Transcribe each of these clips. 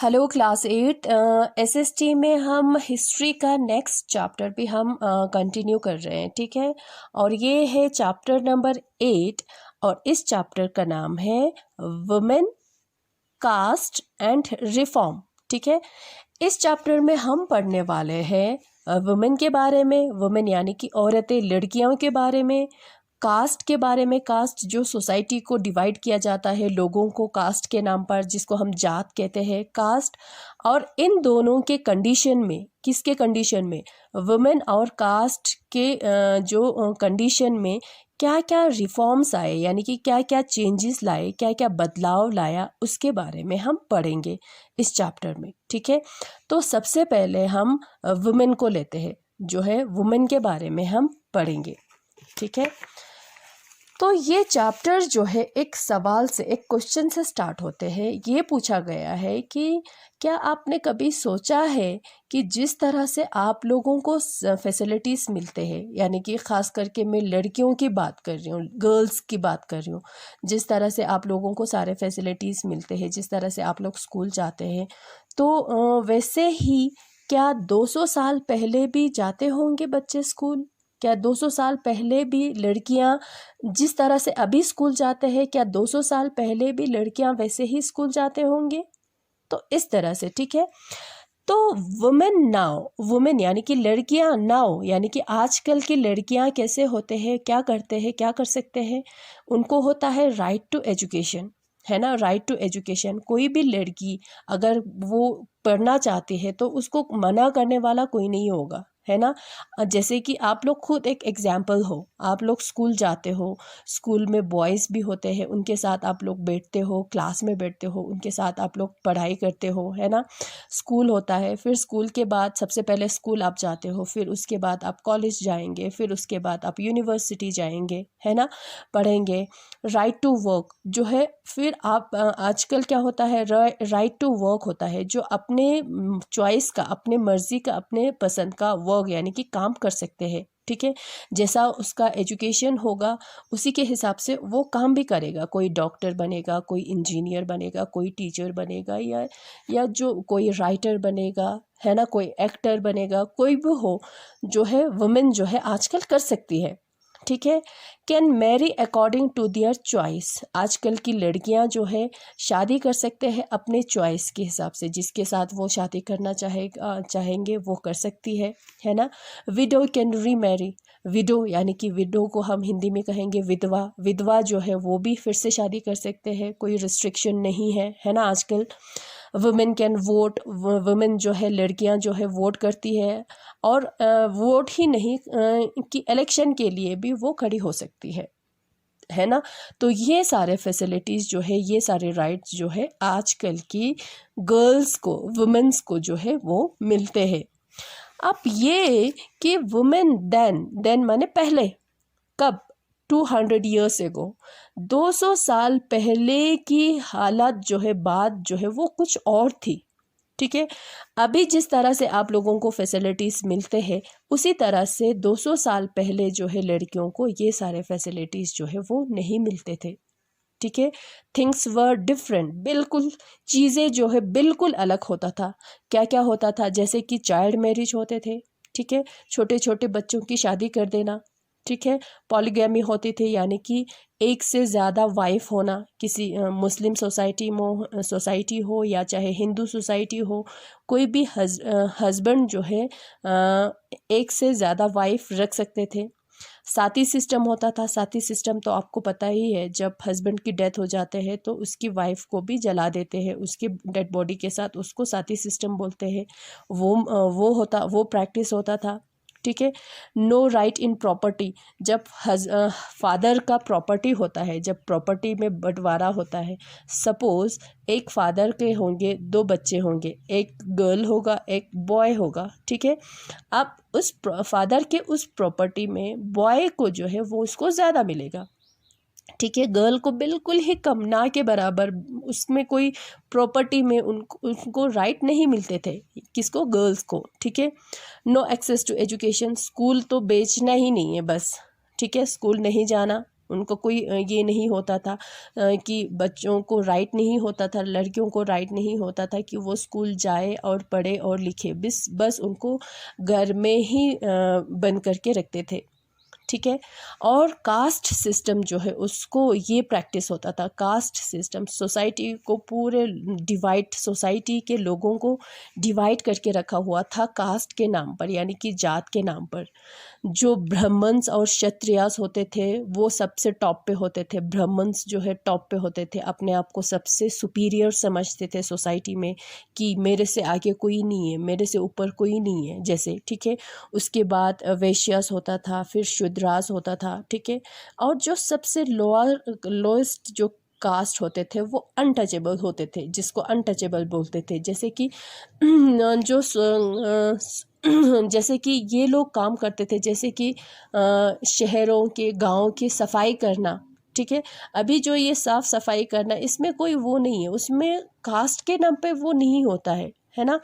Hello class 8 SST में हम history का नेक्स्ट चैप्टर भी हम कंटिन्यू कर रहे हैं, ठीक है। और ये है चैप्टर नंबर 8 और इस चैप्टर का नाम है वुमेन, कास्ट एंड रिफॉर्म, ठीक है। इस चैप्टर में हम पढ़ने वाले हैं वुमेन के बारे में, वुमेन यानी कि औरतें, लड़कियों के बारे में, कास्ट के बारे में। कास्ट जो सोसाइटी को डिवाइड किया जाता है लोगों को कास्ट के नाम पर, जिसको हम जात कहते हैं, कास्ट। और इन दोनों के कंडीशन में, किसके कंडीशन में, वुमेन और कास्ट के जो कंडीशन में क्या क्या रिफॉर्म्स आए, यानी कि क्या क्या चेंजेस लाए, क्या क्या बदलाव लाया, उसके बारे में हम पढ़ेंगे इस चैप्टर में, ठीक है। तो सबसे पहले हम वुमेन को लेते हैं, जो है वुमेन के बारे में हम पढ़ेंगे, ठीक है। तो ये चैप्टर जो है एक सवाल से, एक क्वेश्चन से स्टार्ट होते हैं। ये पूछा गया है कि क्या आपने कभी सोचा है कि जिस तरह से आप लोगों को फैसिलिटीज़ मिलते हैं, यानी कि ख़ास करके मैं लड़कियों की बात कर रही हूँ, गर्ल्स की बात कर रही हूँ, जिस तरह से आप लोगों को सारे फैसिलिटीज़ मिलते हैं, जिस तरह से आप लोग स्कूल जाते हैं, तो वैसे ही क्या 200 साल पहले भी जाते होंगे बच्चे स्कूल? क्या 200 साल पहले भी लड़कियां जिस तरह से अभी स्कूल जाते हैं, क्या 200 साल पहले भी लड़कियां वैसे ही स्कूल जाते होंगे? तो इस तरह से, ठीक है। तो वुमेन नाउ, वुमेन यानी कि लड़कियां, नाउ यानी कि आजकल की लड़कियां कैसे होते हैं, क्या करते हैं, क्या कर सकते हैं। उनको होता है राइट टू एजुकेशन, है ना, राइट टू एजुकेशन। कोई भी लड़की अगर वो पढ़ना चाहती है तो उसको मना करने वाला कोई नहीं होगा, है ना। जैसे कि आप लोग खुद एक एग्जाम्पल हो, आप लोग स्कूल जाते हो, स्कूल में बॉयज़ भी होते हैं, उनके साथ आप लोग बैठते हो, क्लास में बैठते हो, उनके साथ आप लोग पढ़ाई करते हो, है ना। स्कूल होता है, फिर स्कूल के बाद सबसे पहले स्कूल आप जाते हो, फिर उसके बाद आप कॉलेज जाएंगे, फिर उसके बाद आप यूनिवर्सिटी जाएंगे, है ना, पढ़ेंगे। राइट टू वर्क जो है, फिर आप आजकल क्या होता है, राइट टू वर्क होता है, जो अपने चॉइस का, अपने मर्जी का, अपने पसंद का वर्क यानी कि काम कर सकते हैं, ठीक है। जैसा उसका एजुकेशन होगा उसी के हिसाब से वो काम भी करेगा। कोई डॉक्टर बनेगा, कोई इंजीनियर बनेगा, कोई टीचर बनेगा, या जो कोई राइटर बनेगा, है ना, कोई एक्टर बनेगा, कोई भी हो, जो है वुमेन जो है आजकल कर सकती है, ठीक है। Can marry according to their choice, आजकल की लड़कियां जो है शादी कर सकते हैं अपने चॉइस के हिसाब से, जिसके साथ वो शादी करना चाहेंगे वो कर सकती है ना। Widow can remarry, widow यानी कि विडो को हम हिंदी में कहेंगे विधवा, विधवा जो है वो भी फिर से शादी कर सकते हैं, कोई रिस्ट्रिक्शन नहीं है ना आजकल। वुमेन कैन वोट, वुमेन जो है, लड़कियां जो है वोट करती है, और वोट ही नहीं कि इलेक्शन के लिए भी वो खड़ी हो सकती है ना। तो ये सारे फैसिलिटीज़ जो है, ये सारे राइट्स जो है आजकल की गर्ल्स को, वुमेन्स को जो है वो मिलते हैं। अब ये कि वुमेन देन माने पहले, कब, 200 ईयर्स एगो, 200 साल पहले की हालत जो है, बात जो है वो कुछ और थी, ठीक है। अभी जिस तरह से आप लोगों को फैसिलिटीज़ मिलते हैं, उसी तरह से 200 साल पहले जो है लड़कियों को ये सारे फैसिलिटीज़ जो है वो नहीं मिलते थे, ठीक है। थिंग्स वर डिफरेंट, बिल्कुल चीज़ें जो है बिल्कुल अलग होता था। क्या क्या होता था, जैसे कि चाइल्ड मैरिज होते थे, ठीक है, छोटे छोटे बच्चों की शादी कर देना, ठीक है। पॉलीगैमी होती थी, यानी कि एक से ज़्यादा वाइफ होना, किसी मुस्लिम सोसाइटी हो या चाहे हिंदू सोसाइटी हो, कोई भी हस्बैंड जो है एक से ज़्यादा वाइफ रख सकते थे। साथी सिस्टम होता था। साथी सिस्टम तो आपको पता ही है, जब हस्बैंड की डेथ हो जाते हैं तो उसकी वाइफ को भी जला देते हैं, उसकी डेड बॉडी के साथ, उसको साथी सिस्टम बोलते हैं। वो प्रैक्टिस होता था, ठीक है। नो राइट इन प्रॉपर्टी, जब फादर का प्रॉपर्टी होता है, जब प्रॉपर्टी में बंटवारा होता है, सपोज एक फादर के होंगे, 2 बच्चे होंगे, एक गर्ल होगा, एक बॉय होगा, ठीक है। अब उस फादर के उस प्रॉपर्टी में बॉय को जो है वो उसको ज़्यादा मिलेगा, ठीक है। गर्ल को बिल्कुल ही कम, ना के बराबर, उसमें कोई प्रॉपर्टी में उनको राइट नहीं मिलते थे, किसको, गर्ल्स को, ठीक है। No access to education, school तो बेचना ही नहीं है बस, ठीक है, स्कूल नहीं जाना, उनको कोई ये नहीं होता था कि बच्चों को राइट नहीं होता था, लड़कियों को राइट नहीं होता था कि वो स्कूल जाए और पढ़े और लिखे। बस उनको घर में ही बंद करके रखते थे, ठीक है। और कास्ट सिस्टम जो है उसको ये प्रैक्टिस होता था। कास्ट सिस्टम सोसाइटी को पूरे डिवाइड, सोसाइटी के लोगों को डिवाइड करके रखा हुआ था कास्ट के नाम पर, यानी कि जात के नाम पर। जो ब्राह्मण्स और क्षत्रियास होते थे वो सबसे टॉप पे होते थे। ब्राह्मण्स जो है टॉप पे होते थे, अपने आप को सबसे सुपीरियर समझते थे सोसाइटी में कि मेरे से आगे कोई नहीं है, मेरे से ऊपर कोई नहीं है जैसे, ठीक है। उसके बाद वैश्यास होता था, फिर शूद्रास होता था, ठीक है। और जो सबसे लोएस्ट जो कास्ट होते थे वो अनटचेबल होते थे, जिसको अनटचेबल बोलते थे। जैसे कि जो जैसे कि ये लोग काम करते थे, जैसे कि शहरों के, गांव की सफाई करना, ठीक है। अभी जो ये साफ सफाई करना, इसमें कोई वो नहीं है, उसमें कास्ट के नाम पे वो नहीं होता है ना।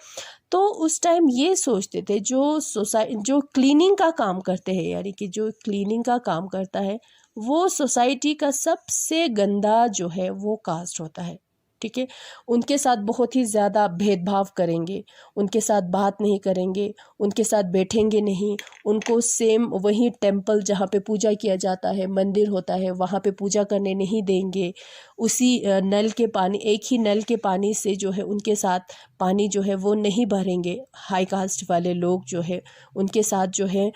तो उस टाइम ये सोचते थे जो क्लीनिंग का काम करते हैं, यानी कि जो क्लीनिंग का काम करता है वो सोसाइटी का सबसे गंदा जो है वो कास्ट होता है, ठीक है। उनके साथ बहुत ही ज़्यादा भेदभाव करेंगे, उनके साथ बात नहीं करेंगे, उनके साथ बैठेंगे नहीं, उनको सेम वही टेम्पल जहाँ पे पूजा किया जाता है, मंदिर होता है, वहाँ पे पूजा करने नहीं देंगे। उसी नल के पानी, एक ही नल के पानी से जो है उनके साथ पानी जो है वो नहीं भरेंगे। हाई कास्ट वाले लोग जो है उनके साथ जो है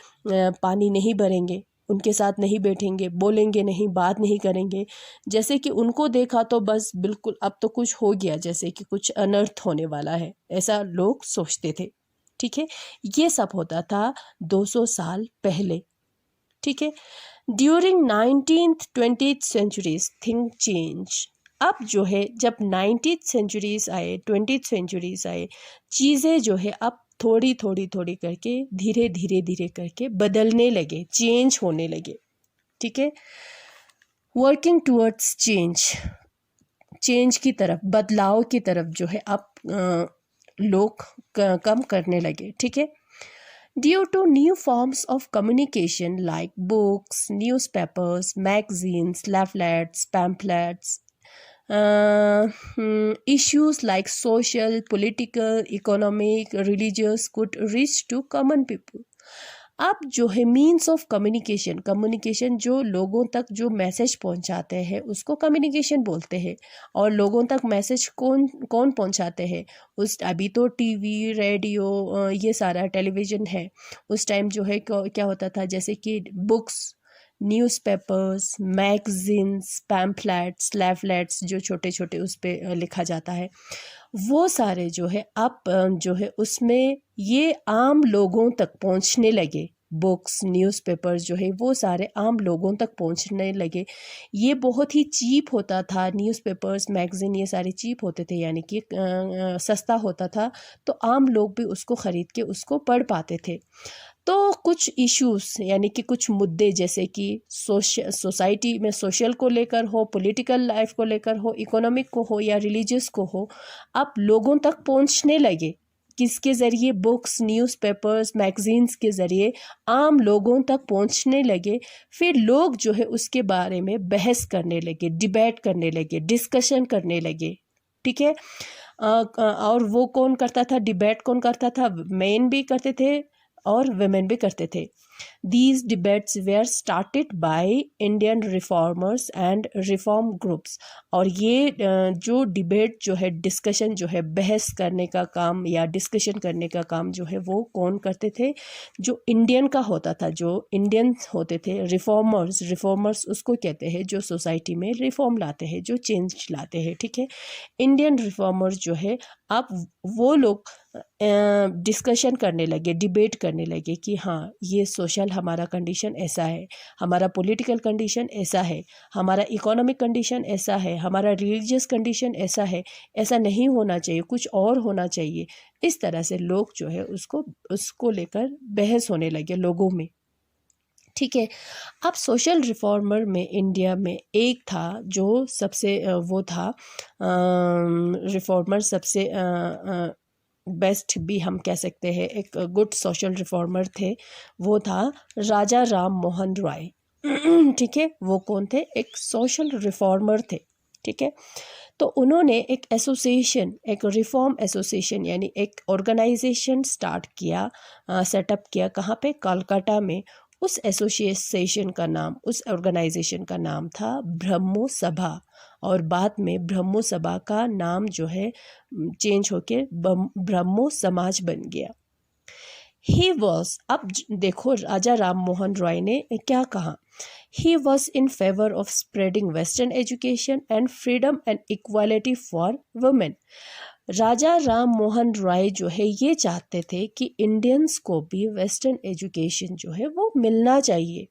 पानी नहीं भरेंगे, उनके साथ नहीं बैठेंगे, बोलेंगे नहीं, बात नहीं करेंगे। जैसे कि उनको देखा तो बस बिल्कुल अब तो कुछ हो गया, जैसे कि कुछ अनर्थ होने वाला है, ऐसा लोग सोचते थे, ठीक है। ये सब होता था 200 साल पहले, ठीक है। During 19th 20th centuries thing change. अब जो है जब 19th सेंचुरीज आए, 20th सेंचुरीज आए, चीज़ें जो है अब थोड़ी थोड़ी थोड़ी करके, धीरे धीरे धीरे करके बदलने लगे, चेंज होने लगे, ठीक है। वर्किंग टूवर्ड्स चेंज की तरफ, बदलाव की तरफ जो है अब लोग कम करने लगे, ठीक है। Due to new forms of communication like books, newspapers, magazines, leaflets, pamphlets, issues like social, political, economic, religious could reach to common people. अब जो है मीन्स ऑफ कम्युनिकेशन जो लोगों तक जो मैसेज पहुंचाते हैं उसको कम्युनिकेशन बोलते हैं। और लोगों तक मैसेज कौन पहुंचाते हैं? अभी तो टीवी, रेडियो, ये सारा टेलीविज़न है। उस टाइम जो है क्या होता था, जैसे कि बुक्स, न्यूज़पेपर्स, मैगजीन्स, पैम्फलेट्स, लेफलेट्स जो छोटे छोटे उस पर लिखा जाता है, वो सारे जो है अब जो है उसमें ये आम लोगों तक पहुंचने लगे। बुक्स, न्यूज़पेपर्स जो है वो सारे आम लोगों तक पहुंचने लगे। ये बहुत ही चीप होता था, न्यूज़पेपर्स, मैगज़ीन ये सारे चीप होते थे, यानी कि सस्ता होता था, तो आम लोग भी उसको ख़रीद के उसको पढ़ पाते थे। तो कुछ इश्यूज़, यानी कि कुछ मुद्दे, जैसे कि सोसाइटी में सोशल को लेकर हो, पॉलिटिकल लाइफ को लेकर हो, इकोनॉमिक को हो या रिलीजियस को हो, अब लोगों तक पहुंचने लगे। किसके ज़रिए? बुक्स, न्यूज़पेपर्स, मैगज़ीन्स के ज़रिए आम लोगों तक पहुंचने लगे। फिर लोग जो है उसके बारे में बहस करने लगे, डिबेट करने लगे, डिस्कशन करने लगे, ठीक है। और वो कौन करता था डिबेट? कौन करता था? मेन भी करते थे और वुमेन भी करते थे। These debates were started by Indian reformers and reform groups। और ये जो डिबेट जो है, डिस्कशन जो है, बहस करने का काम या डिस्कशन करने का काम जो है वो कौन करते थे? जो इंडियन का होता था, जो इंडियन होते थे, रिफॉर्मर्स उसको कहते हैं जो सोसाइटी में रिफॉर्म लाते हैं, जो चेंज लाते हैं, ठीक है। इंडियन रिफॉर्मर्स जो है अब वो लोग डिस्कशन करने लगे, डिबेट करने लगे कि हाँ, ये सोशल हमारा कंडीशन ऐसा है, हमारा पॉलिटिकल कंडीशन ऐसा है, हमारा इकोनॉमिक कंडीशन ऐसा है, हमारा रिलीजियस कंडीशन ऐसा है, ऐसा नहीं होना चाहिए, कुछ और होना चाहिए। इस तरह से लोग जो है उसको लेकर बहस होने लगे लोगों में, ठीक है। अब सोशल रिफॉर्मर में इंडिया में एक था जो सबसे वो था रिफॉर्मर, सबसे बेस्ट भी हम कह सकते हैं, एक गुड सोशल रिफॉर्मर थे, वो था राजा राम मोहन रॉय। ठीक है, वो कौन थे? एक सोशल रिफॉर्मर थे। ठीक है, तो उन्होंने एक एसोसिएशन, एक रिफॉर्म एसोसिएशन यानी एक ऑर्गेनाइजेशन स्टार्ट किया, सेटअप किया। कहाँ पे? कलकत्ता में। उस एसोसिएशन का नाम, उस ऑर्गेनाइजेशन का नाम था ब्रह्मो सभा, और बाद में ब्रह्मो सभा का नाम जो है चेंज होके ब्रह्मो समाज बन गया। ही वॉज, अब देखो राजा राम मोहन रॉय ने क्या कहा, he was in favour of spreading western education and freedom and equality for women. Raja Ram Mohan Roy जो है ये चाहते थे कि इंडियंस को भी वेस्टर्न एजुकेशन जो है वो मिलना चाहिए,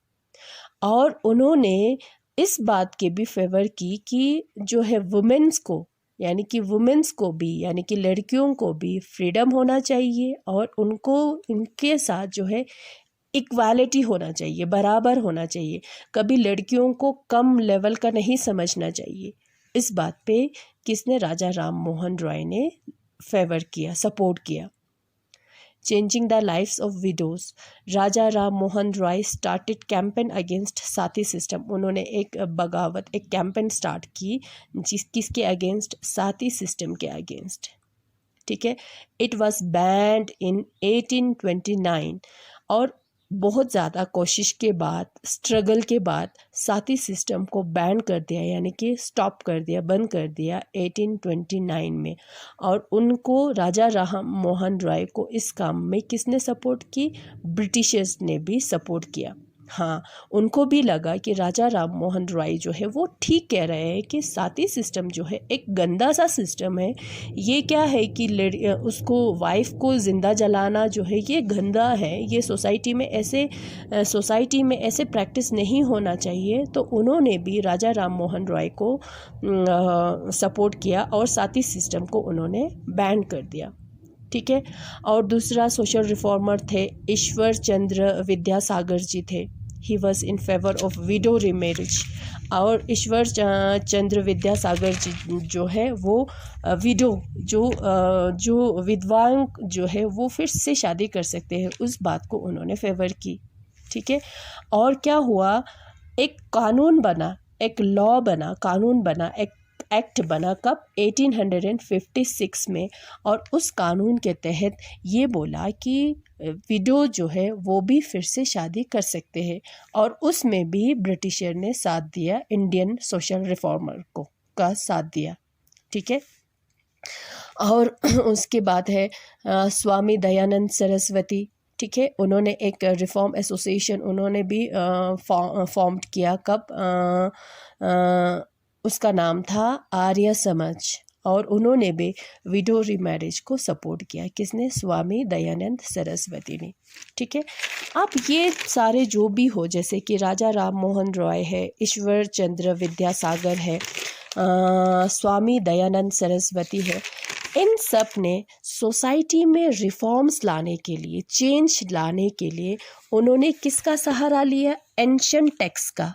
और उन्होंने इस बात के भी फेवर की कि जो है वुमेन्स को, यानी कि वुमेन्स को भी, यानी कि लड़कियों को भी फ्रीडम होना चाहिए, और उनको इनके साथ जो है इक्वालिटी होना चाहिए, बराबर होना चाहिए। कभी लड़कियों को कम लेवल का नहीं समझना चाहिए। इस बात पे किसने? राजा राम मोहन रॉय ने फेवर किया, सपोर्ट किया। Changing the lifes of widows, Raja Ram Mohan Roy started campaign against sati system. उन्होंने एक बगावत, एक कैंपेन स्टार्ट की, किसके अगेंस्ट? साथी सिस्टम के अगेंस्ट। ठीक है, इट वॉज बैंड इन 1829, और बहुत ज़्यादा कोशिश के बाद, स्ट्रगल के बाद साथी सिस्टम को बैन कर दिया, यानी कि स्टॉप कर दिया, बंद कर दिया 1829 में। और उनको, राजा राम मोहन रॉय को इस काम में किसने सपोर्ट की? ब्रिटिशर्स ने भी सपोर्ट किया। हाँ, उनको भी लगा कि राजा राम मोहन रॉय जो है वो ठीक कह रहे हैं कि साथी सिस्टम जो है एक गंदा सा सिस्टम है। ये क्या है कि उसको, वाइफ को ज़िंदा जलाना जो है ये गंदा है, ये सोसाइटी में ऐसे प्रैक्टिस नहीं होना चाहिए। तो उन्होंने भी राजा राम मोहन रॉय को सपोर्ट किया, और साथी सिस्टम को उन्होंने बैन कर दिया। ठीक है, और दूसरा सोशल रिफॉर्मर थे ईश्वर चंद्र विद्यासागर जी थे। ही was in favour of window remarriage, और ईश्वर चंद्र विद्यासागर जी जो है वो विडो, जो विधवाओं जो है वो फिर से शादी कर सकते हैं, उस बात को उन्होंने फेवर की। ठीक है, और क्या हुआ? एक कानून बना, एक लॉ बना, कानून बना, एक एक्ट बना। कब? 1856 में। और उस कानून के तहत ये बोला कि विडो जो है वो भी फिर से शादी कर सकते हैं, और उसमें भी ब्रिटिशर ने साथ दिया, इंडियन सोशल रिफॉर्मर को का साथ दिया। ठीक है, और उसके बाद है स्वामी दयानंद सरस्वती। ठीक है, उन्होंने एक रिफॉर्म एसोसिएशन उन्होंने भी फॉर्म किया। कब? उसका नाम था आर्य समाज, और उन्होंने भी विडो रीमैरिज को सपोर्ट किया। किसने? स्वामी दयानंद सरस्वती ने। ठीक है, अब ये सारे जो भी हो, जैसे कि राजा राम मोहन रॉय है, ईश्वर चंद्र विद्यासागर है, स्वामी दयानंद सरस्वती है, इन सब ने सोसाइटी में रिफॉर्म्स लाने के लिए, चेंज लाने के लिए उन्होंने किसका सहारा लिया? एंशिएंट टेक्स्ट का।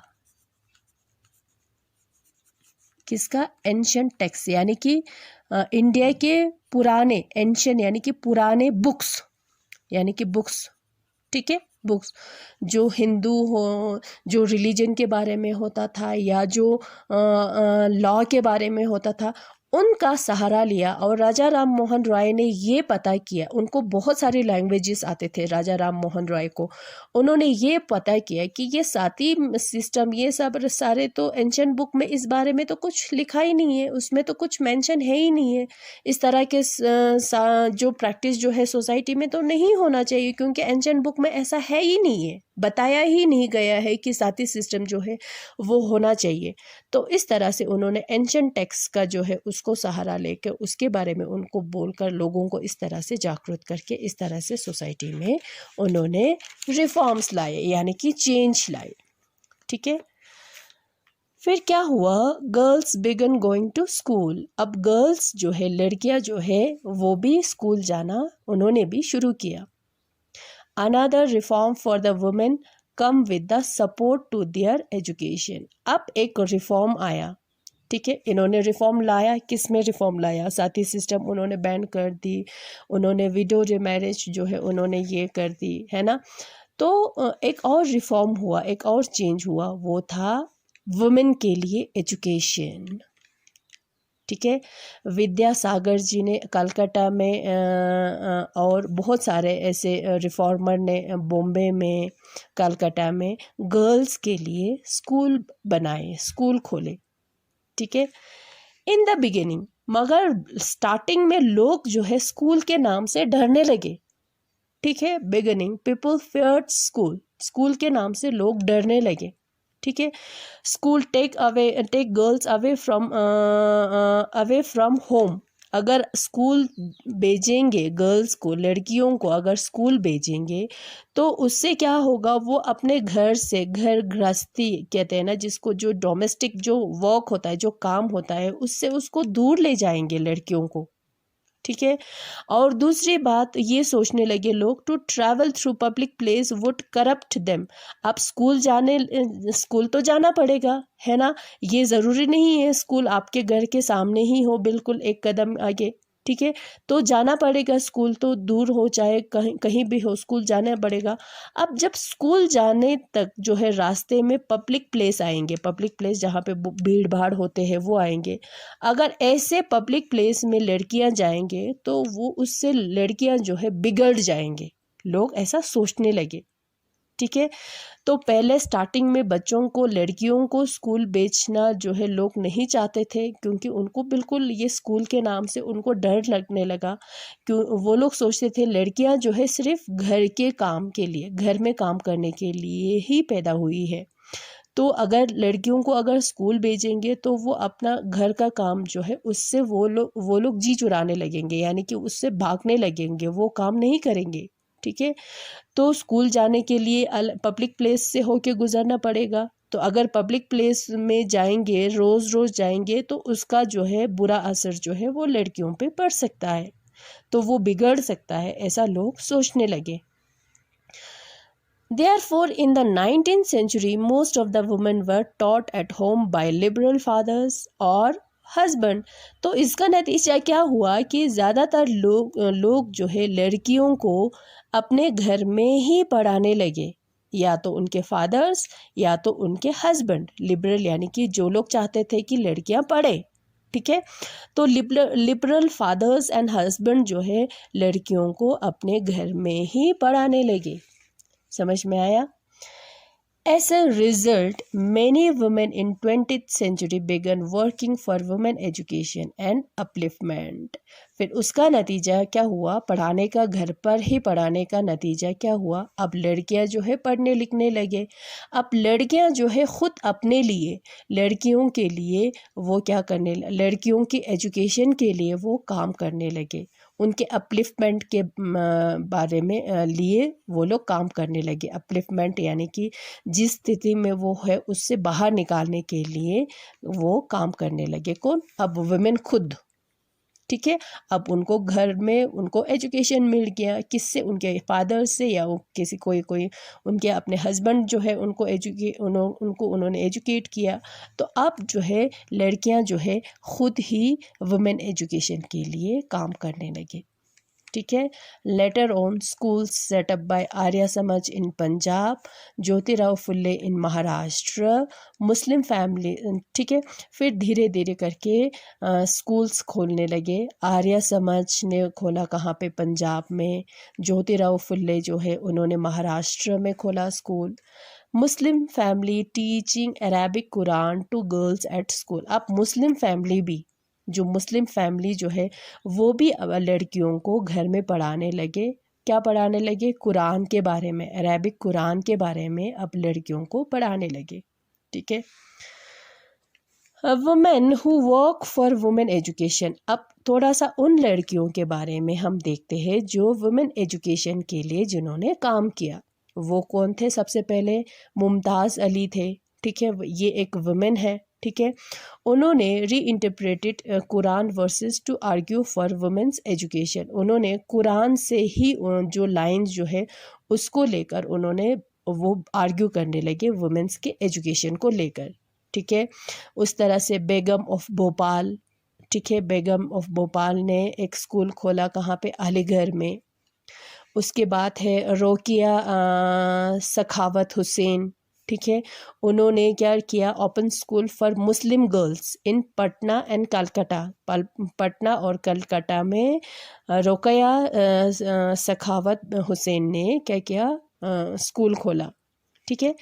किसका? एंशिएंट टेक्स्ट, यानी कि इंडिया के पुराने, एंशिएंट यानी कि पुराने बुक्स, यानी कि बुक्स। ठीक है, बुक्स जो हिंदू हो, जो रिलीजन के बारे में होता था, या जो लॉ के बारे में होता था, उनका सहारा लिया। और राजा राम मोहन रॉय ने ये पता किया, उनको बहुत सारे लैंग्वेजेस आते थे राजा राम मोहन रॉय को। उन्होंने ये पता किया कि ये साथी सिस्टम, ये सब सारे तो एंशिएंट बुक में इस बारे में तो कुछ लिखा ही नहीं है, उसमें तो कुछ मेंशन है ही नहीं है। इस तरह के जो प्रैक्टिस जो है सोसाइटी में तो नहीं होना चाहिए, क्योंकि एंशिएंट बुक में ऐसा है ही नहीं है, बताया ही नहीं गया है कि साथी सिस्टम जो है वो होना चाहिए। तो इस तरह से उन्होंने एंशिएंट टेक्स्ट का जो है उसको सहारा लेकर, उसके बारे में उनको बोलकर, लोगों को इस तरह से जागरूक करके, इस तरह से सोसाइटी में उन्होंने रिफॉर्म्स लाए, यानी कि चेंज लाए। ठीक है, फिर क्या हुआ? Girls began going to school. अब गर्ल्स जो है, लड़कियां जो है वो भी स्कूल जाना उन्होंने भी शुरू किया। Another reform for the women come with the support to their education. अब एक रिफॉर्म आया। ठीक है, इन्होंने रिफॉर्म लाया। किस में रिफॉर्म लाया? साथी सिस्टम उन्होंने बैन कर दी, उन्होंने विडो रीमैरिज जो है उन्होंने ये कर दी, है ना। तो एक और रिफॉर्म हुआ, एक और चेंज हुआ, वो था वुमेन के लिए एजुकेशन। ठीक है, विद्यासागर जी ने कलकत्ता में और बहुत सारे ऐसे रिफॉर्मर ने बॉम्बे में, कलकत्ता में गर्ल्स के लिए स्कूल बनाए, स्कूल खोले। ठीक है, इन द बिगिनिंग, मगर स्टार्टिंग में लोग जो है स्कूल के नाम से डरने लगे। ठीक है, beginning people feared school, school के नाम से लोग डरने लगे। ठीक है, school take girls away from home. अगर स्कूल भेजेंगे गर्ल्स को, लड़कियों को अगर स्कूल भेजेंगे तो उससे क्या होगा, वो अपने घर से, घर गृहस्थी कहते हैं ना जिसको, जो डोमेस्टिक जो वर्क होता है, जो काम होता है, उससे उसको दूर ले जाएंगे लड़कियों को। ठीक है, और दूसरी बात ये सोचने लगे लोग, to travel through public place would corrupt them. अब स्कूल तो जाना पड़ेगा, है ना, ये ज़रूरी नहीं है स्कूल आपके घर के सामने ही हो, बिल्कुल एक कदम आगे। ठीक है, तो जाना पड़ेगा स्कूल, तो दूर हो चाहे कहीं कहीं भी हो, स्कूल जाना पड़ेगा। अब जब स्कूल जाने तक जो है रास्ते में पब्लिक प्लेस आएंगे, पब्लिक प्लेस जहाँ पे भीड़ भाड़ होते हैं वो आएंगे। अगर ऐसे पब्लिक प्लेस में लड़कियां जाएंगे तो वो उससे लड़कियां जो है बिगड़ जाएंगे, लोग ऐसा सोचने लगे। ठीक है, तो पहले स्टार्टिंग में बच्चों को, लड़कियों को स्कूल भेजना जो है लोग नहीं चाहते थे, क्योंकि उनको बिल्कुल ये स्कूल के नाम से उनको डर लगने लगा। क्यों, वो लोग सोचते थे लड़कियां जो है सिर्फ घर के काम के लिए, घर में काम करने के लिए ही पैदा हुई है। तो अगर लड़कियों को अगर स्कूल भेजेंगे तो वो अपना घर का काम जो है उससे वो लोग जी चुराने लगेंगे, यानी कि उससे भागने लगेंगे, वो काम नहीं करेंगे। ठीक है, तो स्कूल जाने के लिए पब्लिक प्लेस से होके गुजरना पड़ेगा। तो अगर पब्लिक प्लेस में जाएंगे, रोज़ रोज़ जाएंगे, तो उसका जो है बुरा असर जो है वो लड़कियों पे पड़ सकता है, तो वो बिगड़ सकता है, ऐसा लोग सोचने लगे। Therefore, in the 19th century, most of the women were taught at home by liberal fathers or husband। तो इसका नतीजा क्या हुआ कि ज़्यादातर लोग जो है लड़कियों को अपने घर में ही पढ़ाने लगे, या तो उनके फादर्स या तो उनके हस्बैंड। लिबरल यानी कि जो लोग चाहते थे कि लड़कियां पढ़े। ठीक है, तो लिबरल फादर्स एंड हस्बैंड जो है लड़कियों को अपने घर में ही पढ़ाने लगे। समझ में आया? As a result, many women in 20th century began working for women education and upliftment। फिर उसका नतीजा क्या हुआ, पढ़ाने का, घर पर ही पढ़ाने का नतीजा क्या हुआ, अब लड़कियां जो है पढ़ने लिखने लगे। अब लड़कियां जो है खुद अपने लिए, लड़कियों के लिए वो क्या करने, लड़कियों की एजुकेशन के लिए वो काम करने लगे, उनके अपलिफ्टमेंट के बारे में लिए वो लोग काम करने लगे। अपलिफ्टमेंट यानी कि जिस स्थिति में वो है उससे बाहर निकालने के लिए वो काम करने लगे। कौन? अब वुमेन खुद। ठीक है, अब उनको घर में उनको एजुकेशन मिल गया, किससे, उनके फादर से, या किसी कोई उनके अपने हस्बैंड जो है उनको उन्होंने एजुकेट किया। तो अब जो है लड़कियां जो है खुद ही वुमेन एजुकेशन के लिए काम करने लगे। ठीक है, later on schools set up by Arya Samaj in Punjab, Jyotirao Phule in Maharashtra, Muslim family. ठीक है, फिर धीरे धीरे करके स्कूल्स खोलने लगे। आर्य समाज ने खोला कहाँ पे, पंजाब में। ज्योतिराव फुल्ले जो है उन्होंने महाराष्ट्र में खोला school. Muslim family teaching Arabic Quran to girls at school. अब मुस्लिम फैमिली भी, जो मुस्लिम फैमिली जो है वो भी अब लड़कियों को घर में पढ़ाने लगे। क्या पढ़ाने लगे? कुरान के बारे में, अरेबिक कुरान के बारे में अब लड़कियों को पढ़ाने लगे। ठीक है, women who work for women education. अब थोड़ा सा उन लड़कियों के बारे में हम देखते हैं जो वुमेन एजुकेशन के लिए जिन्होंने काम किया। वो कौन थे? सबसे पहले मुमताज़ अली थे। ठीक है, ये एक वुमेन है। ठीक है, उन्होंने reinterpreted Quran verses to argue for women's education. उन्होंने कुरान से ही जो लाइंस जो है उसको लेकर उन्होंने वो आर्ग्यू करने लगे वुमेन्स के एजुकेशन को लेकर। ठीक है, उस तरह से बेगम ऑफ भोपाल, ठीक है, बेगम ऑफ भोपाल ने एक स्कूल खोला कहाँ पे? अलीगढ़ में। उसके बाद है रोकिया सखावत हुसैन, ठीक है। उन्होंने क्या किया, open school for Muslim girls in Patna and Calcutta, Patna और कलकत्ता में रोकिया सखावत हुसैन ने क्या किया, स्कूल खोला, ठीक है।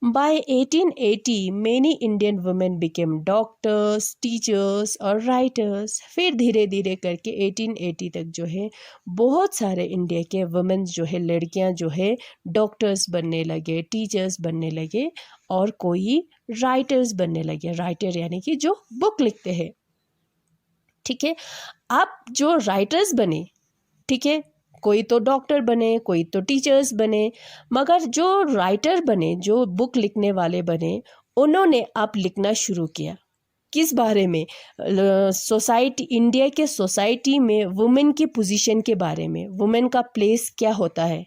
By 1880 many Indian women became doctors, teachers और writers। फिर धीरे धीरे करके 1880 तक जो है बहुत सारे इंडिया के वुमेन जो है, लड़कियां जो है डॉक्टर्स बनने लगे, टीचर्स बनने लगे और कोई राइटर्स बनने लगे। राइटर यानी कि जो बुक लिखते हैं, ठीक है। अब जो राइटर्स बने, ठीक है, कोई तो डॉक्टर बने, कोई तो टीचर्स बने, मगर जो राइटर बने, जो बुक लिखने वाले बने, उन्होंने अब लिखना शुरू किया किस बारे में, सोसाइटी, इंडिया के सोसाइटी में वुमेन की पोजीशन के बारे में, वुमेन का प्लेस क्या होता है,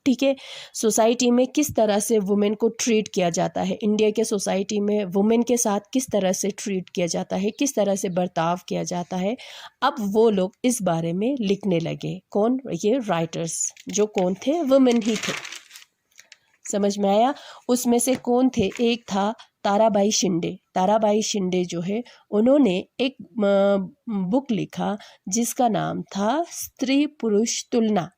ठीक है। सोसाइटी में किस तरह से वुमेन को ट्रीट किया जाता है, इंडिया के सोसाइटी में वुमेन के साथ किस तरह से ट्रीट किया जाता है, किस तरह से बर्ताव किया जाता है। अब वो लोग इस बारे में लिखने लगे। कौन, ये राइटर्स जो कौन थे, वुमेन ही थे। समझ में आया। उसमें से कौन थे, एक था ताराबाई शिंदे। ताराबाई शिंदे जो है उन्होंने एक बुक लिखा जिसका नाम था स्त्री पुरुष तुलना।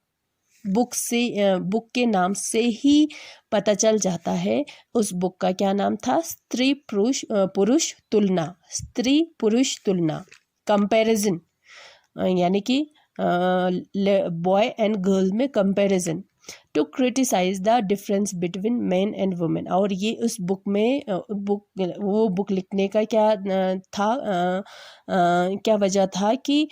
बुक के नाम से ही पता चल जाता है उस बुक का क्या नाम था, स्त्री पुरुष तुलना, स्त्री पुरुष तुलना, कंपैरिजन, यानी कि बॉय एंड गर्ल में comparison, to criticize the difference between man and women. और ये उस बुक में वो बुक लिखने का क्या था, क्या वजह था कि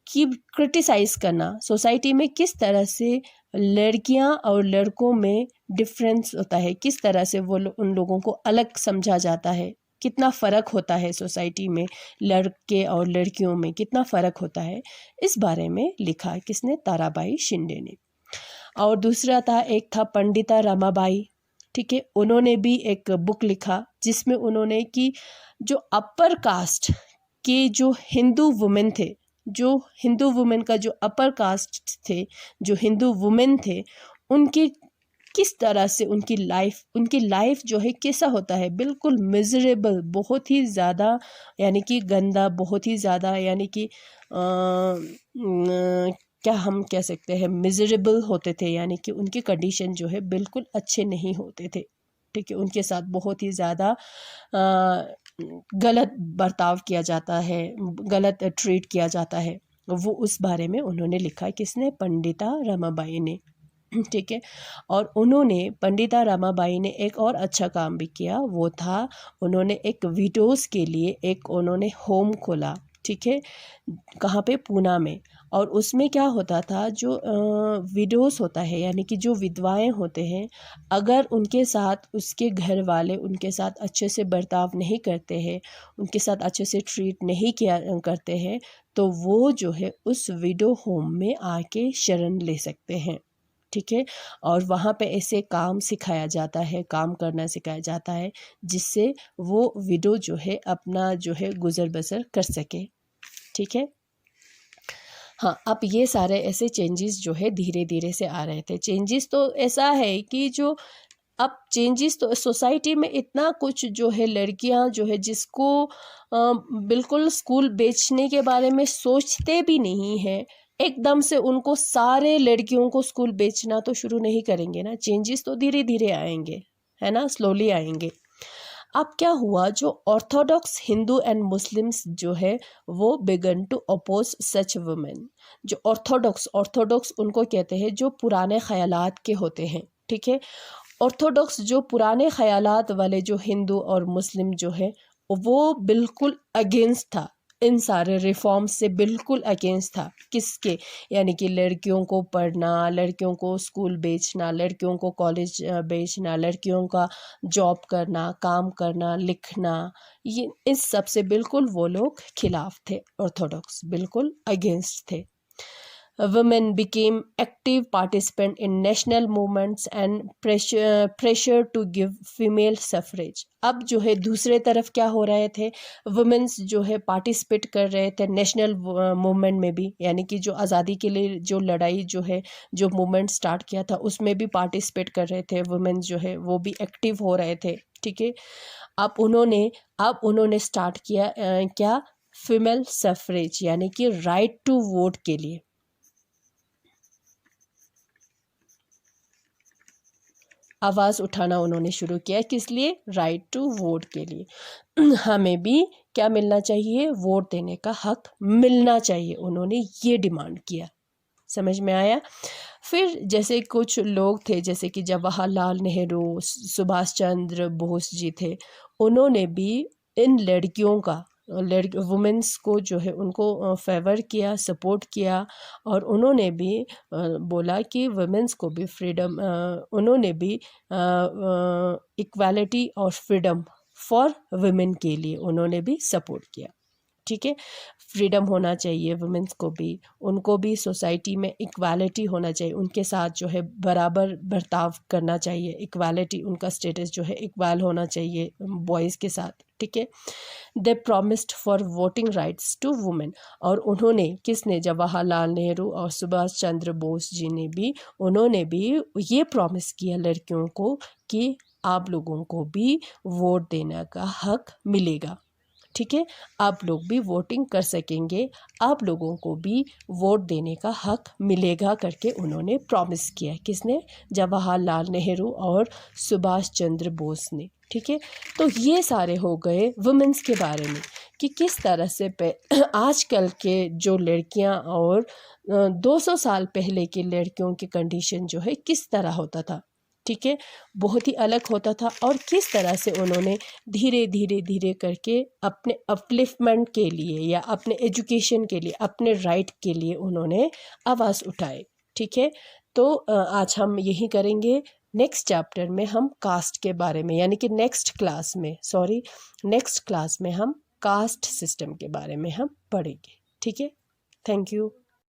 क्रिटिसाइज करना, सोसाइटी में किस तरह से लड़कियां और लड़कों में डिफरेंस होता है, किस तरह से वो उन लोगों को अलग समझा जाता है, कितना फ़र्क होता है सोसाइटी में, लड़के और लड़कियों में कितना फ़र्क होता है, इस बारे में लिखा किसने, ताराबाई शिंदे ने। और दूसरा था, एक था पंडिता रमाबाई, ठीक है। उन्होंने भी एक बुक लिखा जिसमें उन्होंने कि जो अपर कास्ट के जो हिंदू वुमेन थे, जो हिंदू वुमेन का जो अपर कास्ट थे, जो हिंदू वुमेन थे, उनकी किस तरह से उनकी लाइफ जो है कैसा होता है, बिल्कुल मिजरेबल, बहुत ही ज़्यादा, यानी कि गंदा, बहुत ही ज़्यादा, यानी कि क्या हम कह सकते हैं, मिजरेबल होते थे, यानी कि उनकी कंडीशन जो है बिल्कुल अच्छे नहीं होते थे, ठीक है। उनके साथ बहुत ही ज़्यादा गलत बर्ताव किया जाता है, गलत ट्रीट किया जाता है। वो उस बारे में उन्होंने लिखा, किसने, पंडिता रमाबाई ने, ठीक है। और उन्होंने, पंडिता रमाबाई ने एक और अच्छा काम भी किया, वो था उन्होंने एक विडोज़ के लिए एक उन्होंने होम खोला, ठीक है। कहाँ पे, पूना में। और उसमें क्या होता था, जो विडोज़ होता है, यानी कि जो विधवाएं होते हैं, अगर उनके साथ उसके घर वाले उनके साथ अच्छे से बर्ताव नहीं करते हैं, उनके साथ अच्छे से ट्रीट नहीं किया करते हैं, तो वो जो है उस विडो होम में आके शरण ले सकते हैं, ठीक है। और वहाँ पे ऐसे काम सिखाया जाता है, काम करना सिखाया जाता है, जिससे वो विडो जो है अपना जो है गुजर बसर कर सके, ठीक है। हाँ, अब ये सारे ऐसे चेंजेस जो है धीरे धीरे से आ रहे थे। चेंजेस तो ऐसा है कि जो अब चेंजेस तो सोसाइटी में इतना कुछ जो है, लड़कियां जो है जिसको बिल्कुल स्कूल बेचने के बारे में सोचते भी नहीं है, एकदम से उनको सारे लड़कियों को स्कूल बेचना तो शुरू नहीं करेंगे ना। चेंजेस तो धीरे धीरे आएंगे, है ना, स्लोली आएंगे। अब क्या हुआ, जो ऑर्थोडॉक्स हिंदू एंड मुस्लिम्स जो है वो began to oppose such women. जो ऑर्थोडॉक्स उनको कहते हैं जो पुराने ख्यालात के होते हैं, ठीक है। ऑर्थोडॉक्स जो पुराने ख्यालात वाले जो हिंदू और मुस्लिम जो है, वो बिल्कुल अगेंस्ट था, इन सारे रिफॉर्म्स से बिल्कुल अगेंस्ट था। किसके, यानी कि लड़कियों को पढ़ना, लड़कियों को स्कूल बेचना, लड़कियों को कॉलेज बेचना, लड़कियों का जॉब करना, काम करना, लिखना, ये इस सब से बिल्कुल वो लोग खिलाफ थे। ऑर्थोडॉक्स बिल्कुल अगेंस्ट थे। women became active participant in national movements and pressure to give female suffrage। अब जो है दूसरे तरफ क्या हो रहे थे, वुमेन्स जो है पार्टिसिपेट कर रहे थे नेशनल मूवमेंट में भी, यानी कि जो आज़ादी के लिए जो लड़ाई जो है जो मूवमेंट स्टार्ट किया था उसमें भी पार्टिसिपेट कर रहे थे वुमेन्स, जो है वो भी एक्टिव हो रहे थे। ठीक है, अब उन्होंने स्टार्ट किया क्या, फीमेल सफरेज, यानी कि राइट टू वोट के लिए। आवाज़ उठाना उन्होंने शुरू किया, किस लिए, राइट टू वोट के लिए। हमें भी क्या मिलना चाहिए, वोट देने का हक मिलना चाहिए, उन्होंने ये डिमांड किया। समझ में आया। फिर जैसे कुछ लोग थे, जैसे कि जवाहरलाल नेहरू, सुभाष चंद्र बोस जी थे, उन्होंने भी इन लड़कियों का, वुमेन्स को जो है उनको फेवर किया, सपोर्ट किया, और उन्होंने भी बोला कि वुमेन्स को भी फ्रीडम, उन्होंने भी इक्वालिटी और फ्रीडम फॉर वुमेन के लिए उन्होंने भी सपोर्ट किया। ठीक है, फ्रीडम होना चाहिए वुमेन्स को भी, उनको भी सोसाइटी में इक्वालिटी होना चाहिए, उनके साथ जो है बराबर बर्ताव करना चाहिए, इक्वालिटी, उनका स्टेटस जो है इक्वल होना चाहिए बॉयज़ के साथ। ठीक है, they promised for voting rights to women, और उन्होंने, किसने, जवाहरलाल नेहरू और सुभाष चंद्र बोस जी ने भी, उन्होंने भी ये प्रॉमिस किया लड़कियों को कि आप लोगों को भी वोट देने का हक मिलेगा। ठीक है, आप लोग भी वोटिंग कर सकेंगे, आप लोगों को भी वोट देने का हक मिलेगा करके उन्होंने प्रॉमिस किया। किसने, जवाहरलाल नेहरू और सुभाष चंद्र बोस ने। ठीक है, तो ये सारे हो गए वुमेन्स के बारे में कि किस तरह से आजकल के जो लड़कियां और 200 साल पहले के लड़कियों की कंडीशन जो है किस तरह होता था। ठीक है, बहुत ही अलग होता था, और किस तरह से उन्होंने धीरे धीरे धीरे करके अपने अपलिफ्टमेंट के लिए या अपने एजुकेशन के लिए, अपने राइट के लिए उन्होंने आवाज़ उठाए। ठीक है, तो आज हम यही करेंगे। नेक्स्ट चैप्टर में हम कास्ट के बारे में, यानी कि नेक्स्ट क्लास में हम कास्ट सिस्टम के बारे में हम पढ़ेंगे। ठीक है, थैंक यू।